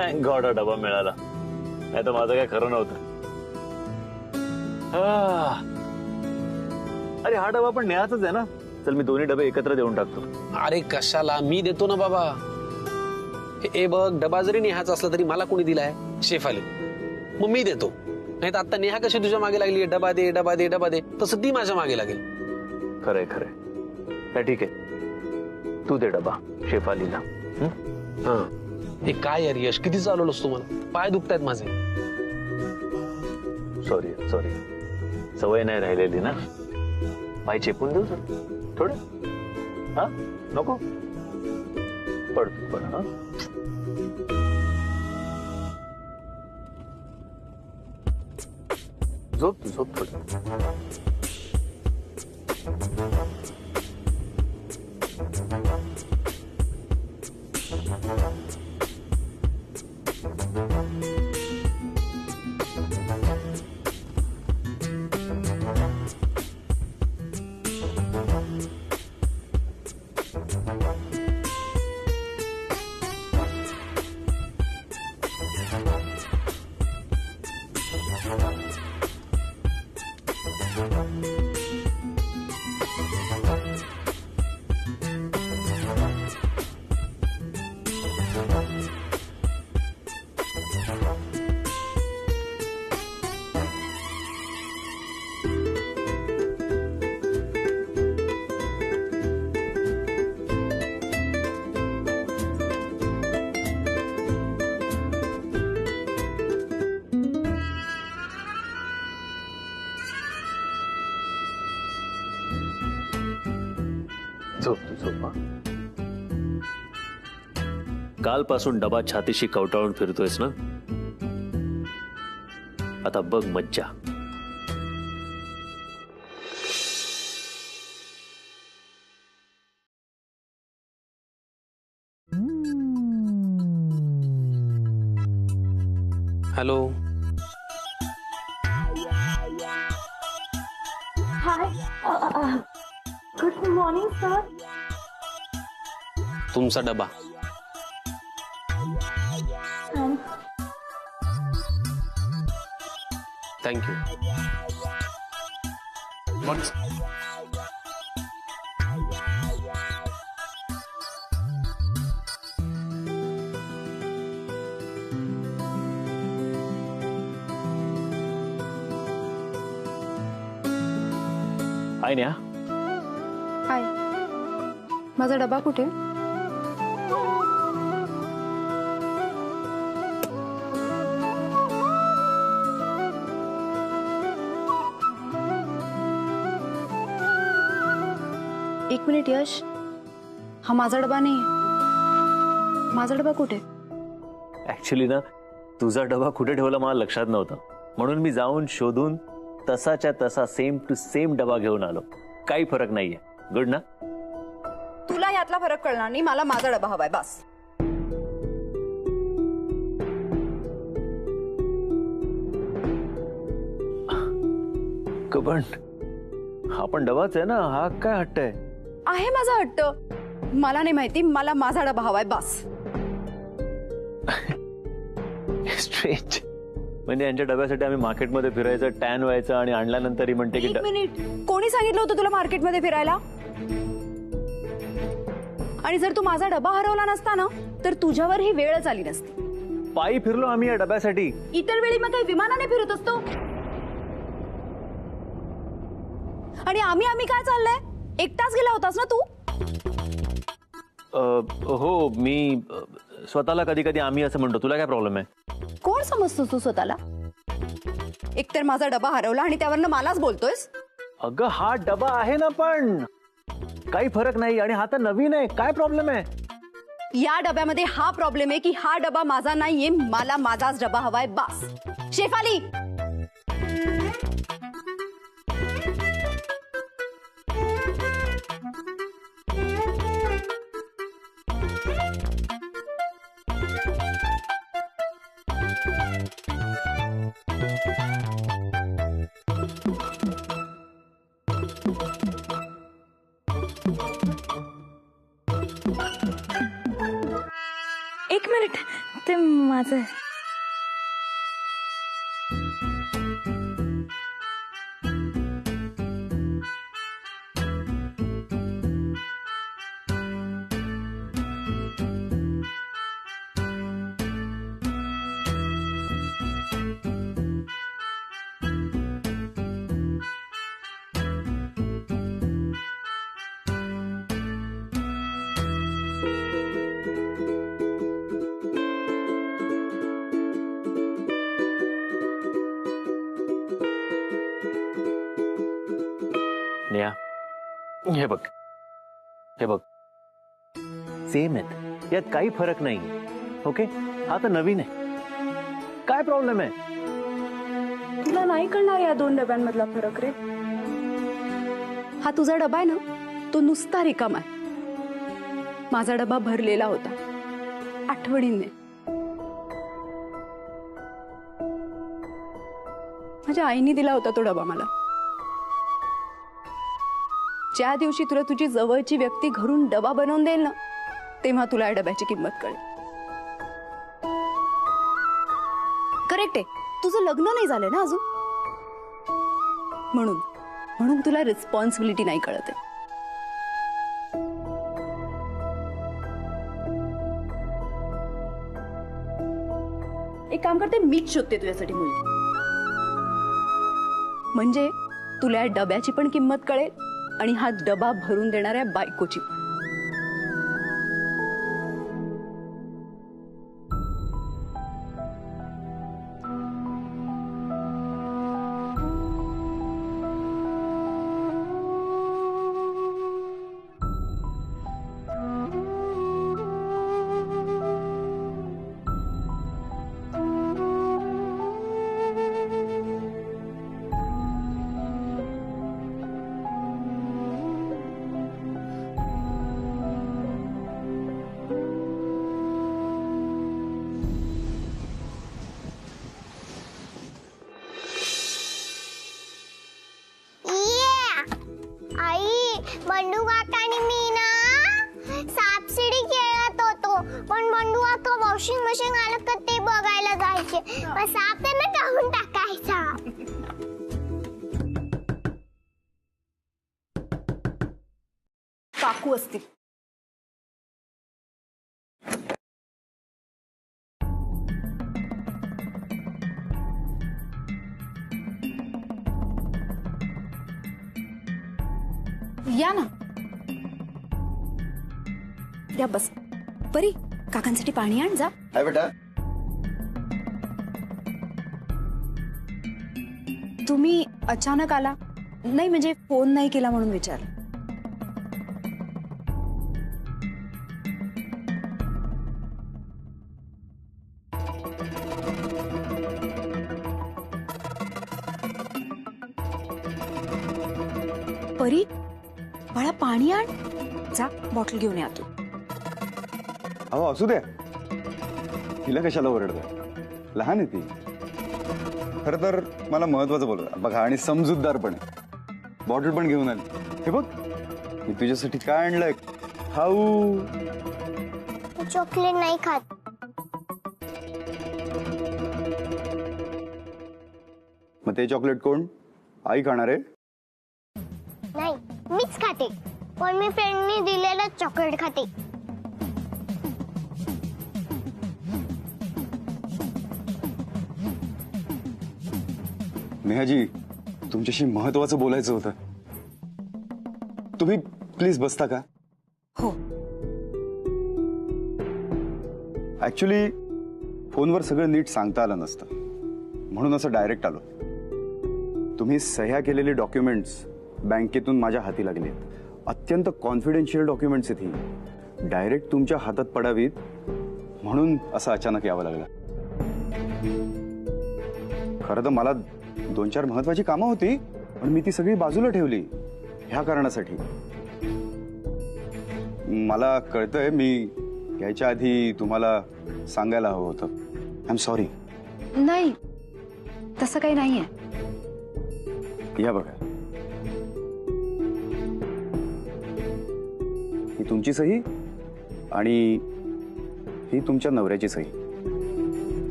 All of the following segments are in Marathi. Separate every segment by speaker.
Speaker 1: थँक गॉड हा डबा मिळाला, नाही तर माझं काय खरं नव्हतं. अरे हा डबा पण नेहाचाच आहे ना? चल मी दोन्ही डबे एकत्र देऊन टाकतो.
Speaker 2: अरे कशाला, मी देतो ना बाबा. हे बघ, डबा जरी नेहाचा असला तरी मला कोणी दिलाय? शेफाली. मग मी देतो. नाही तर आता नेहा कशी तुझ्या मागे लागली, डबा दे डबा दे डबा दे, तसं ती माझ्या मागे लागेल.
Speaker 1: खरंय खरंय. ठीक आहे, तू दे डबा शेफालीला.
Speaker 2: हा. हे काय यार यश, किती चालवलंस तू मला? पाय दुखतायत माझे.
Speaker 1: सॉरी सॉरी, सवय नाही राहिलेली ना. पाय चेपून देऊ थोडं? हा नको, पड पड. हा झोप झोप थोडं. झोप तू झोप. कालपासून डबा छातीशी कवटाळून फिरतोयस ना, आता बघ मज्जा.
Speaker 2: हॅलो.
Speaker 3: हाय, गुड मॉर्निंग सर.
Speaker 2: तुमचा डबा. थँक्यू.
Speaker 1: हाय नेहा.
Speaker 3: हाय, माझा डबा कुठे? एक मिनिट यश, हा माझा डबा नाही. माझा डबा कुठे?
Speaker 1: ऍक्च्युली ना, तुझा डबा कुठे ठेवला मला लक्षात नव्हतं, म्हणून मी जाऊन शोधून तसाच्या तसा सेम टू सेम डबा घेऊन आलो. काही फरक नाहीये. गुड ना?
Speaker 3: तुला यातला फरक कळणार नाही. मला माझा डबा हवाय बस.
Speaker 1: पण हा पण डबाच आहे ना, हा काय हट्ट
Speaker 3: आहे माझा हट्ट. मला नाही माहिती, मला माझा डबा हवाय बस.
Speaker 1: स्ट्रेंज. म्हणजे यांच्या डब्यासाठी आम्ही मार्केटमध्ये फिरायचं, टॅन व्हायचं आणि आणल्यानंतर ही म्हणते की
Speaker 3: एक मिनिट, कोणी सांगितलं होतं तुला मार्केटमध्ये फिरायला? आणि जर तू माझा डबा हरवला नसता ना, तर तुझ्यावर ही वेळच आली नसती.
Speaker 1: पायी फिरलो आम्ही या डब्यासाठी.
Speaker 3: इतर वेळी मग काही विमानाने फिरत असतो? आणि आम्ही काय चाललंय? एकटाच गेला होतास ना तू?
Speaker 1: हो, मी स्वतःला कधी कधी आम्ही असं म्हणतो. तुला काय प्रॉब्लेम आहे?
Speaker 3: कोण समजतोस तू स्वतःला? एकतर माझा डबा हरवला आणि त्यावरनं मलाच बोलतोयस.
Speaker 1: अगं हा डबा आहे ना, पण काही फरक नाही. आणि हा तर नवीन आहे. काय प्रॉब्लेम आहे?
Speaker 3: या डब्यामध्ये हा प्रॉब्लेम आहे की हा डबा माझा नाहीये. मला माझाच डबा हवाय बस. शेफाली,
Speaker 4: एक मिनिट, ते माझं.
Speaker 1: नेहा, हे बघ, हे बघ, सेम आहेत, यात काही फरक नाही. ओके, हा तर नवीन आहे. काय प्रॉब्लेम आहे?
Speaker 3: तुला नाही कळणार या दोन डब्यांमधला फरक रे. हा तुझा डबा आहे ना, तो नुसता रिकामा आहे. माझा डबा भरलेला होता आठवणींनी. माझ्या आईने दिला होता तो डबा मला. ज्या दिवशी तुला तुझी जवळची व्यक्ती घरून डबा बनवून देईल ना, तेव्हा तुला या डब्याची किंमत कळेल. करेक्ट आहे, तुझं लग्न नाही झालं ना अजून, म्हणून म्हणून तुला रिस्पॉन्सिबिलिटी नाही कळत आहे. एक काम करते, मीच शोधते तुझ्यासाठी मुलगी, म्हणजे तुला या डब्याची पण किंमत कळेल आणि हा डबा भरून देणाऱ्या बायकोची पण.
Speaker 5: बंडू काका आणि मी ना सापशिडी खेळत होतो, पण बंडू काका वॉशिंग मशीन आलं का ते बघायला जायचे. साप त्यांना टाकून टाकायचा.
Speaker 3: काकू असतील. या ना, या बस. परी, काकांसाठी पाणी आण जा.
Speaker 6: हाय बेटा.
Speaker 3: तुम्ही अचानक आला नाही, म्हणजे फोन नाही केला म्हणून विचार. परी, बाळा पाणी आण जा, बॉटल घेऊन या तू.
Speaker 6: अहो असू द्या, तिला कशाला ओरडताय, लहान आहे ती. खरं तर मला महत्वाचं बोलत बघा, आणि समजूतदार पण आहे. बॉटल पण घेऊन आली. हे बघ, मी तुझ्यासाठी काय आणलंय, खाऊ.
Speaker 5: चॉकलेट नाही खात.
Speaker 6: मग ते चॉकलेट कोण? आई खाणार आहे?
Speaker 5: नाही, मीच खाते, पण मी फ्रेंडनी दिलेलं चॉकलेट खाते.
Speaker 6: नेहाजी, तुमच्याशी महत्वाचं बोलायचं होतं. तुम्ही प्लीज बसता का?
Speaker 3: हो.
Speaker 6: ऍक्च्युली फोनवर सगळं नीट सांगता आलं नसतं, म्हणून असं डायरेक्ट आलो. तुम्ही सह्या केलेले डॉक्युमेंट्स बँकेतून माझ्या हाती लागले. अत्यंत कॉन्फिडेन्शियल डॉक्युमेंट्स आहेत ही. डायरेक्ट तुमच्या हातात पडावीत म्हणून असं अचानक यावं लागलं. खरं तर मला 2-4 महत्वाची कामं होती, पण मी ती सगळी बाजूला ठेवली ह्या कारणासाठी. मला कळतंय, मी यायच्या आधी तुम्हाला सांगायला हवं होतं. I am sorry.
Speaker 3: नाही, तसं काही नाहीये.
Speaker 6: या बघा, ही तुमची सही आणि ही तुमच्या नवऱ्याची सही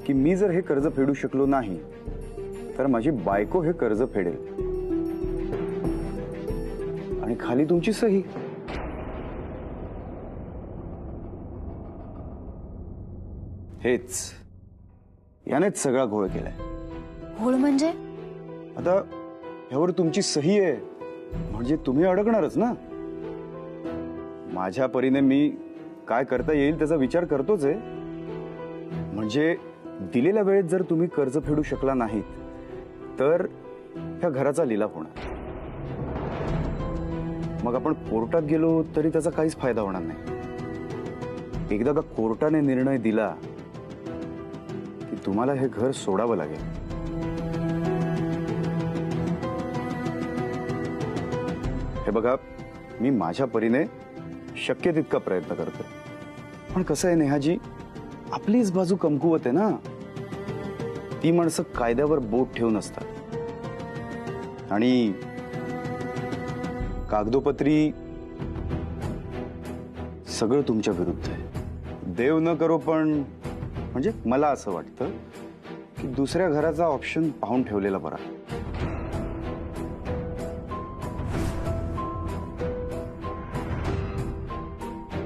Speaker 6: की मी जर हे कर्ज फेडू शकलो नाही तर माझी बायको हे कर्ज फेडेल, आणि खाली तुमची सही. हेच यानेच सगळा घोळ केलाय.
Speaker 4: होळ म्हणजे?
Speaker 6: आता ह्यावर तुमची सही आहे म्हणजे तुम्ही अडकणारच ना. माझ्या परीने मी काय करता येईल त्याचा विचार करतोच आहे. म्हणजे दिलेल्या वेळेत जर तुम्ही कर्ज फेडू शकला नाहीत तर ह्या घराचा लिलाव होणार. मग आपण कोर्टात गेलो तरी त्याचा काहीच फायदा होणार नाही. एकदा का कोर्टाने निर्णय दिला की तुम्हाला हे घर सोडावं लागेल. हे बघा, मी माझ्या परीने शक्य तितका प्रयत्न करतोय, पण कसं आहे नेहाजी, आपलीच बाजू कमकुवत आहे ना. ती माणसं कायद्यावर बोट ठेवून असतात आणि कागदोपत्री सगळं तुमच्या विरुद्ध आहे. देव न करो, पण म्हणजे मला असं वाटतं की दुसऱ्या घराचा ऑप्शन पाहून ठेवलेला बरा.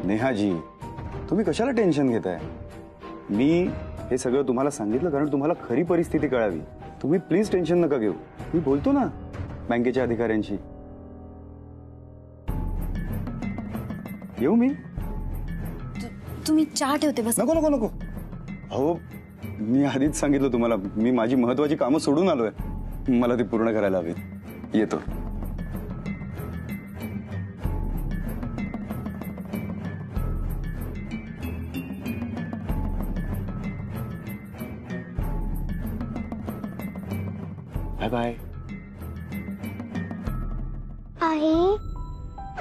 Speaker 6: नेहाजी, तुम्ही कशाला टेन्शन घेताय? मी हे सगळं तुम्हाला सांगितलं कारण तुम्हाला खरी परिस्थिती कळावी. तुम्ही प्लीज टेन्शन नका घेऊ. मी बोलतो ना बँकेच्या अधिकाऱ्यांशी. येऊ मी?
Speaker 4: तुम्ही चहा ठेवते बस.
Speaker 6: नको नको नको. अहो, मी आधीच सांगितलं तुम्हाला, मी माझी महत्वाची कामं सोडून आलोय. मला ती पूर्ण करायला हवीत. येतो. Bye bye.
Speaker 5: आई,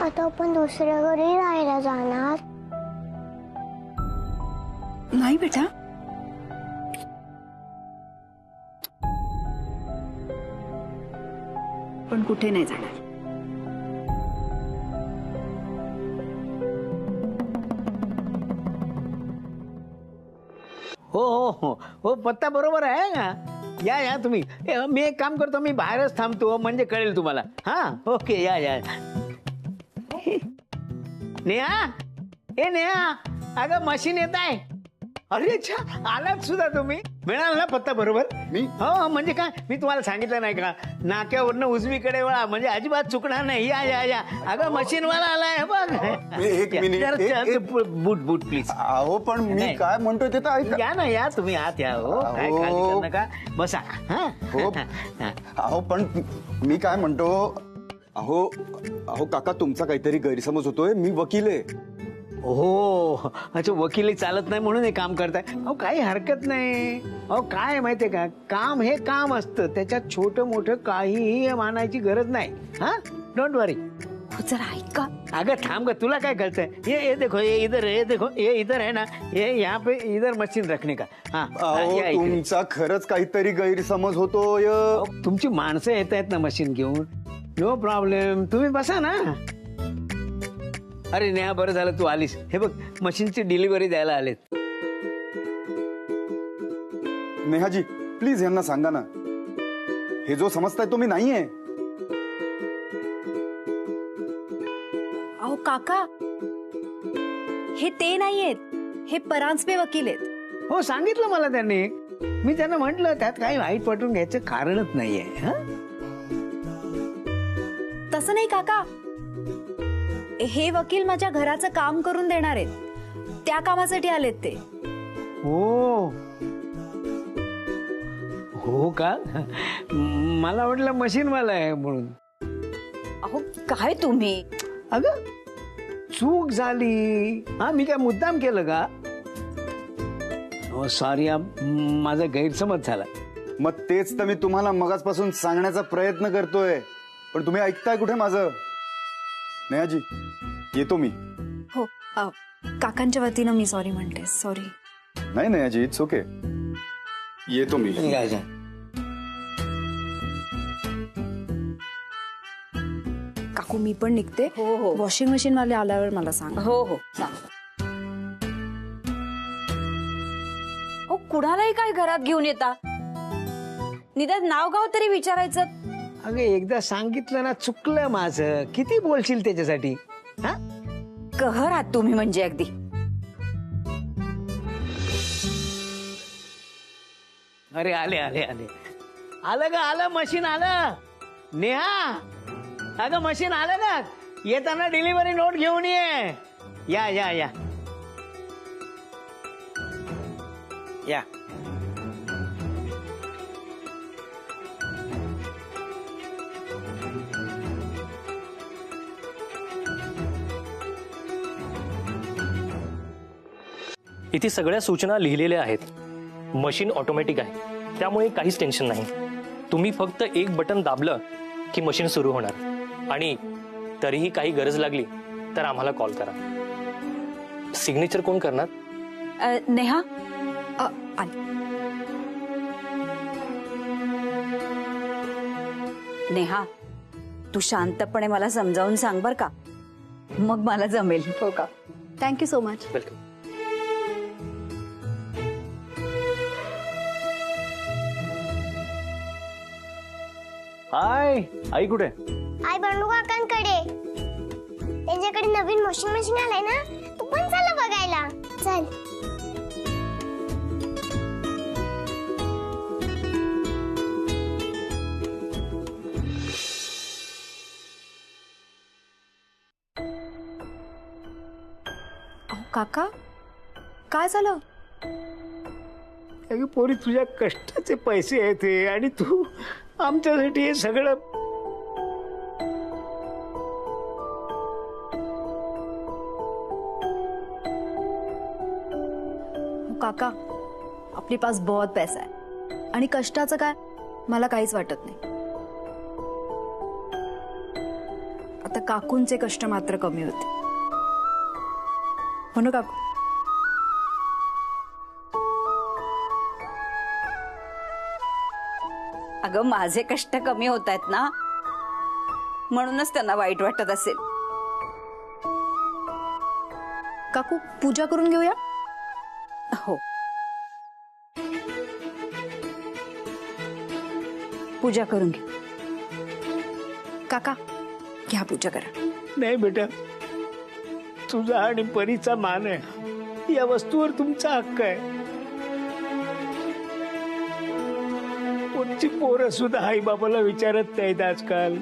Speaker 5: आता आपण दुसऱ्या घरी राहायला जाणार?
Speaker 3: नाही बेटा, पण कुठे नाही जाणार.
Speaker 7: हो हो हो हो, पत्ता बरोबर आहे ना. या या तुम्ही. मी एक काम करतो, मी बाहेरच थांबतो म्हणजे कळेल तुम्हाला. हा, ओके, या या. नेहा, ए नेहा, अगं मशीन येत आहे. अरे अच्छा, आलात सुद्धा तुम्ही. मिळाला ना पत्ता बरोबर?
Speaker 6: मी?
Speaker 7: हो, म्हणजे काय, मी तुम्हाला सांगितलं नाही का, नाक्यावरनं उजवीकडे वळा म्हणजे अजिबात चुकणार नाही. या या या. अगं मशीनवाला आलाय बघ.
Speaker 6: एक मिनिट,
Speaker 7: बूट बूट प्लीज.
Speaker 6: अहो, पण मी
Speaker 7: नाही.
Speaker 6: काय म्हणतोय ते तर ऐका.
Speaker 7: या ना या, तुम्ही आत या. हो, काय
Speaker 6: अहो.
Speaker 7: काळजी करू नका, बसा. हा
Speaker 6: हो. अहो, पण मी काय म्हणतो, अहो अहो काका, तुमचा काहीतरी गैरसमज होतोय. मी वकील आहे.
Speaker 7: हो, अच्छा, वकील चालत नाही म्हणून हे काम करताय. अहो, काही हरकत नाही. अहो, काय माहितीये का, काम हे काम असतं, त्याच्यात छोटं मोठं काहीही मानायची गरज नाही. हा, डोंट वरी.
Speaker 4: हो, जरा ऐका.
Speaker 7: अगं थांब ग, तुला काय कळतंय? ये देखो, ये इधर, ये देखो, ये इधर है ना, ये यहाँ पे इधर मशीन रखने का. हा,
Speaker 6: अहो,
Speaker 7: या इकडे.
Speaker 6: तुमचा खरंच काहीतरी गैरसमज होतोय.
Speaker 7: अहो, तुमची माणसं येत आहेत ना मशीन घेऊन. नो प्रॉब्लेम, तुम्ही बसा ना. अरे नेहा, बरं झालं तू आलीस. हे बघ, मशीनची डिलिव्हरी द्यायला आलेत.
Speaker 6: नेहाजी, प्लीज यांना सांगा ना, हे जो समजताय तो मी नाहीये.
Speaker 4: अहो काका, हे ते नाहीयेत, हे परांजपे वकील आहेत.
Speaker 7: हो, सांगितलं मला त्यांनी. मी त्यांना म्हंटल त्यात काही वाईट वाटून घ्यायचं कारणच नाहीये. हा,
Speaker 4: तसं नाही काका, हे वकील माझ्या घराचं काम करून देणार आहेत. त्या कामासाठी आलेत ते.
Speaker 7: हो हो का, मला वाटलं मशीनवाला आहे म्हणून.
Speaker 4: अहो काय तुम्ही.
Speaker 7: अगं चूक झाली. हा, मी काय मुद्दाम केलं का? सॉरी, माझा गैरसमज झाला.
Speaker 6: मग तेच तर मी तुम्हाला मगाचपासून सांगण्याचा प्रयत्न करतोय, पण तुम्ही ऐकताय कुठे माझं? नेहाजी, येतो मी.
Speaker 4: हो, काकांच्या वतीनं मी सॉरी म्हणते. सॉरी.
Speaker 6: नाही नेहाजी, इट्स ओके. येतो मी.
Speaker 3: काकू मी पण निघते.
Speaker 4: हो, हो.
Speaker 3: वॉशिंग मशीन वाले आल्यावर मला सांग.
Speaker 4: हो हो सांग. हो कुणालाही काय घरात घेऊन येता, निदान नाव गाव तरी विचारायचं.
Speaker 7: अगं एकदा सांगितलं ना, चुकलं माझं. किती बोलशील त्याच्यासाठी? हा
Speaker 4: कहर आहात तुम्ही म्हणजे अगदी.
Speaker 7: अरे आले आले आले आलं ग, आलं मशीन आलं. नेहा, अगं मशीन आलं ना. येताना डिलिव्हरी नोट घेऊन ये. या या या या.
Speaker 8: इथे सगळ्या सूचना लिहिलेल्या आहेत. मशीन ऑटोमॅटिक आहे, त्यामुळे काहीच टेन्शन नाही. तुम्ही फक्त एक बटन दाबलं की मशीन सुरू होणार. आणि तरीही काही गरज लागली तर आम्हाला कॉल करा. सिग्नेचर कोण करणार?
Speaker 4: नेहा.
Speaker 3: आली.
Speaker 4: नेहा, तू शांतपणे मला समजावून सांग बर का, मग मला जमेल.
Speaker 3: हो का? Thank you so much.
Speaker 8: वेलकम.
Speaker 1: हाय, आई कुठे?
Speaker 5: आई बंडू काकांकडे. त्यांच्याकडे नवीन वॉशिंग मशीन आलाय ना, तू पण चल बघायला. चल.
Speaker 3: अहो काका, काय झालं?
Speaker 7: अगं पोरी, तुझ्या कष्टाचे पैसे आहेत हे, आणि तू आमच्यासाठी हे सगळं.
Speaker 3: काका, आपली पास बहुत पैसा आहे आणि कष्टाचं काय, मला काहीच वाटत नाही. आता काकूंचे कष्ट मात्र कमी होते, हो ना काकू?
Speaker 4: अगं माझे कष्ट कमी होत आहेत ना, म्हणूनच त्यांना वाईट वाटत असेल.
Speaker 3: काकू, पूजा करून घेऊया.
Speaker 4: हो, पूजा करून घे.
Speaker 3: काका घ्या, पूजा करा.
Speaker 7: नाही बेटा, तुझा आणि परीचा मान आहे, या वस्तूवर तुमचा हक्क आहे. कोणची पोरं सुद्धा आई बाबाला विचारत नाहीत आजकाल.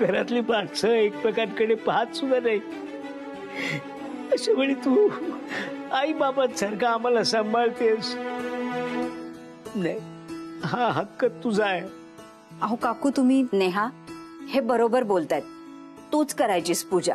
Speaker 7: घरातली माणसं एकमेकांकडे पाहत सुद्धा नाही. अशा वेळी तू आई बाबांसारखं आम्हाला सांभाळतेस. नाही, हा हक्क तुझा आहे.
Speaker 3: अहो काकू, तुम्ही
Speaker 4: नेहा, हे बरोबर बोलतायत. तूच करायचीस पूजा.